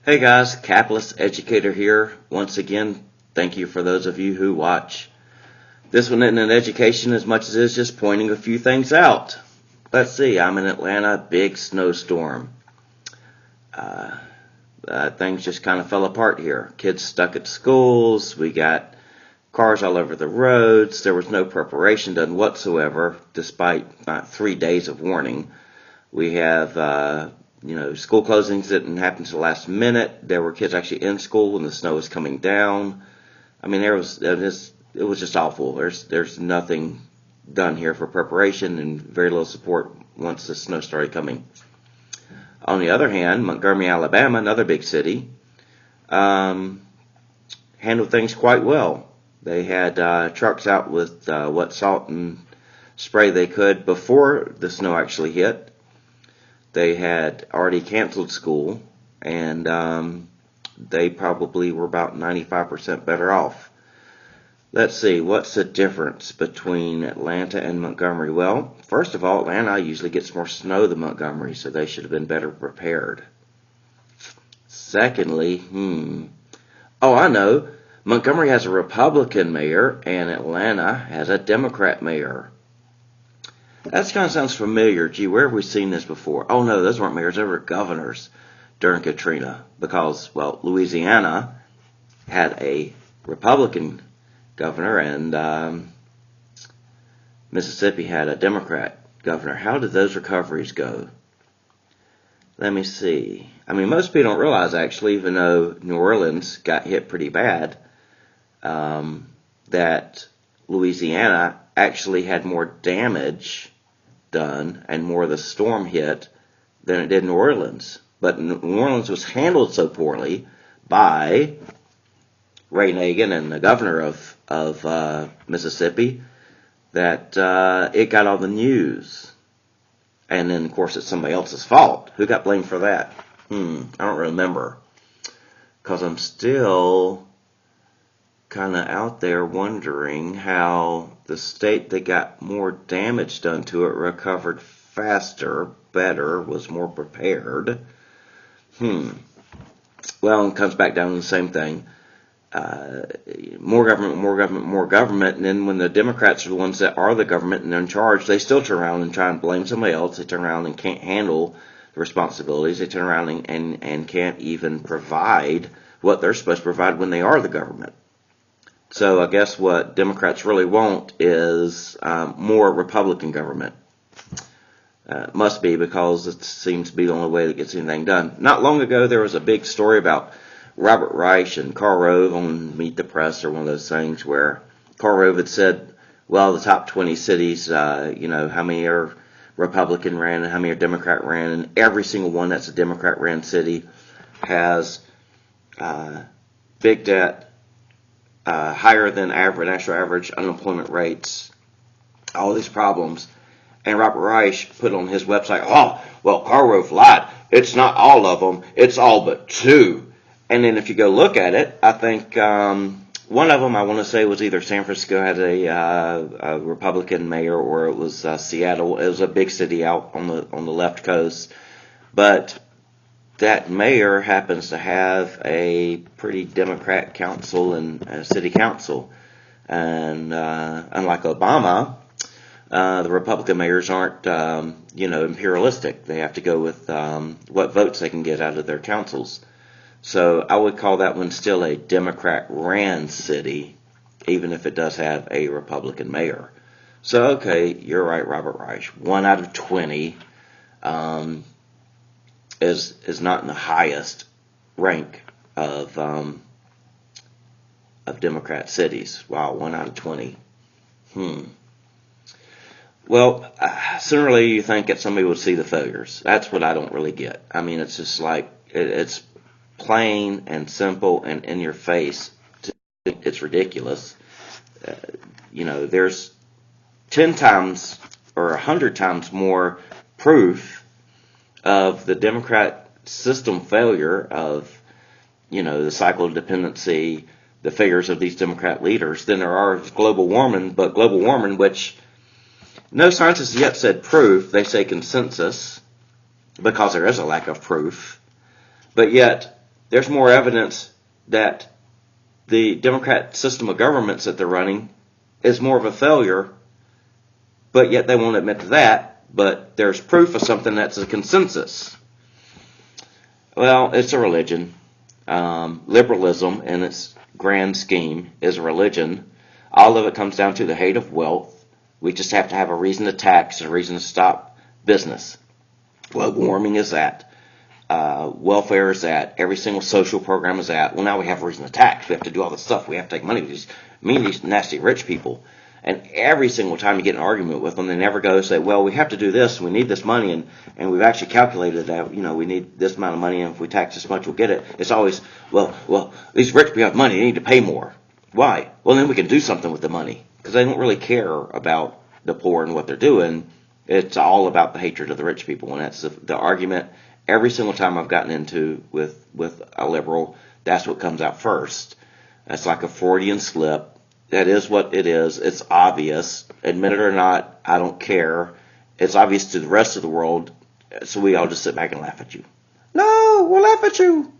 Hey guys, Capitalist Educator here. Once again, thank you for those of you who watch. This one isn't an education as much as it is just pointing a few things out. Let's see, I'm in Atlanta, big snowstorm. Things just kind of fell apart here. Kids stuck at schools, we got cars all over the roads, there was no preparation done whatsoever, despite 3 days of warning. We have school closings didn't happen to the last minute. There were kids actually in school when the snow was coming down. I mean, it was just awful. There's nothing done here for preparation and very little support once the snow started coming. On the other hand, Montgomery, Alabama, another big city, handled things quite well. They had trucks out with what salt and spray they could before the snow actually hit. They had already canceled school, and they probably were about 95% better off. Let's see, what's the difference between Atlanta and Montgomery? Well, first of all, Atlanta usually gets more snow than Montgomery, so they should have been better prepared. Secondly, I know, Montgomery has a Republican mayor, and Atlanta has a Democrat mayor. That kind of sounds familiar. Gee, where have we seen this before? Oh, no, those weren't mayors. They were governors during Katrina because, Louisiana had a Republican governor and Mississippi had a Democrat governor. How did those recoveries go? Let me see. I mean, most people don't realize, actually, even though New Orleans got hit pretty bad, that Louisiana actually had more damage done and more of the storm hit than it did New Orleans. But New Orleans was handled so poorly by Ray Nagin and the governor of Mississippi that it got all the news. And then, of course, it's somebody else's fault. Who got blamed for that? I don't remember. Because I'm still kind of out there wondering how the state that got more damage done to it recovered faster, better, was more prepared. Well, it comes back down to the same thing. More government, more government, more government, and then when the Democrats are the ones that are the government and they're in charge, they still turn around and try and blame somebody else. They turn around and can't handle the responsibilities. They turn around and can't even provide what they're supposed to provide when they are the government. So I guess what Democrats really want is more Republican government. Must be, because it seems to be the only way that gets anything done. Not long ago, there was a big story about Robert Reich and Karl Rove on Meet the Press, or one of those things where Karl Rove had said, well, the top 20 cities, how many are Republican ran and how many are Democrat ran, and every single one that's a Democrat ran city has big debt, higher than national average unemployment rates, all these problems. And Robert Reich put on his website, Karl Rove lied. It's not all of them. It's all but two. And then if you go look at it, I think one of them, I want to say, was either San Francisco had a Republican mayor, or it was Seattle. It was a big city out on the left coast. But that mayor happens to have a pretty Democrat council and city council. And unlike Obama, the Republican mayors aren't, imperialistic. They have to go with what votes they can get out of their councils. So I would call that one still a Democrat-ran city, even if it does have a Republican mayor. So, okay, you're right, Robert Reich. 1 out of 20 is not in the highest rank of Democrat cities. Wow, 1 out of 20. Well, sooner or later you think that somebody would see the failures. That's what I don't really get. I mean, it's just like, it's plain and simple and in your face. It's ridiculous. There's 10 times or 100 times more proof of the Democrat system failure of, the cycle of dependency, the failures of these Democrat leaders than there are global warming. But global warming, which no scientists yet said proof, they say consensus, because there is a lack of proof. But yet, there's more evidence that the Democrat system of governments that they're running is more of a failure, but yet they won't admit to that. But there's proof of something that's a consensus. Well, it's a religion. Liberalism in its grand scheme is a religion. All of it comes down to the hate of wealth. We just have to have a reason to tax, a reason to stop business. Global warming is that. Welfare is that. Every single social program is that. Well, now we have a reason to tax. We have to do all this stuff. We have to take money from these nasty rich people. And every single time you get in an argument with them, they never go say, well, we have to do this. We need this money. And we've actually calculated that, we need this amount of money. And if we tax this much, we'll get it. It's always, well, these rich people have money. They need to pay more. Why? Well, then we can do something with the money. Because they don't really care about the poor and what they're doing. It's all about the hatred of the rich people. And that's the argument every single time I've gotten into with a liberal. That's what comes out first. That's like a Freudian slip. That is what it is. It's obvious. Admit it or not, I don't care. It's obvious to the rest of the world, so we all just sit back and laugh at you. No, we'll laugh at you.